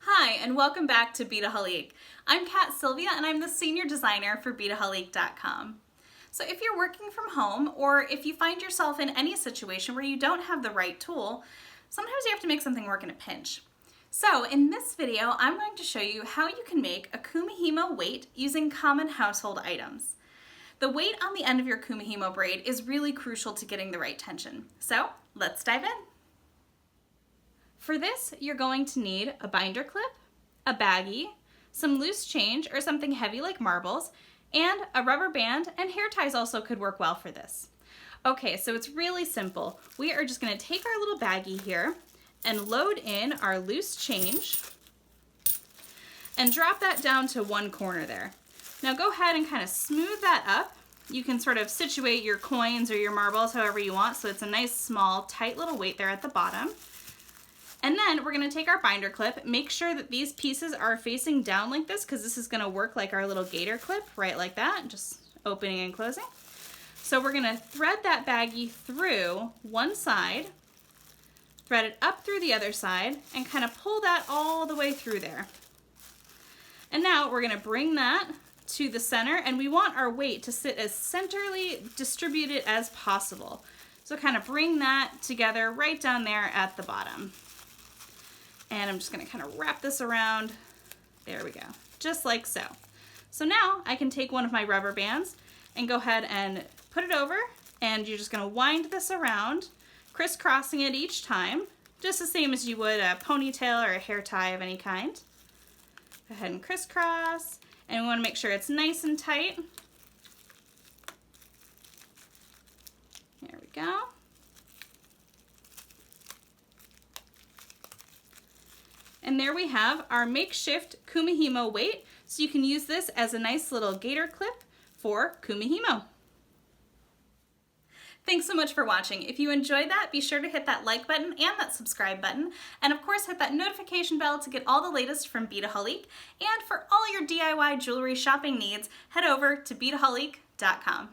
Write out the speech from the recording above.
Hi, and welcome back to Beadaholique. I'm Silvia, and I'm the senior designer for Beadaholique.com. So if you're working from home, or if you find yourself in any situation where you don't have the right tool, sometimes you have to make something work in a pinch. So in this video, I'm going to show you how you can make a Kumihimo weight using common household items. The weight on the end of your Kumihimo braid is really crucial to getting the right tension. So let's dive in. For this, you're going to need a binder clip, a baggie, some loose change or something heavy like marbles, and a rubber band, and hair ties also could work well for this. Okay, so it's really simple. We are just going to take our little baggie here and load in our loose change and drop that down to one corner there. Now go ahead and kind of smooth that up. You can sort of situate your coins or your marbles however you want, so it's a nice small tight little weight there at the bottom. And then we're going to take our binder clip, make sure that these pieces are facing down like this, because this is going to work like our little gator clip, right like that, just opening and closing. So we're going to thread that baggie through one side, thread it up through the other side, and kind of pull that all the way through there. And now we're going to bring that to the center, and we want our weight to sit as centrally distributed as possible. So kind of bring that together right down there at the bottom. And I'm just going to kind of wrap this around. There we go, just like so. So now I can take one of my rubber bands and go ahead and put it over, and you're just going to wind this around, crisscrossing it each time, just the same as you would a ponytail or a hair tie of any kind. Go ahead and crisscross, and we want to make sure it's nice and tight. There we go. And there we have our makeshift Kumihimo weight, so you can use this as a nice little gator clip for Kumihimo. Thanks so much for watching. If you enjoyed that, be sure to hit that like button and that subscribe button, and of course hit that notification bell to get all the latest from Beadaholique. And for all your DIY jewelry shopping needs, head over to Beadaholique.com.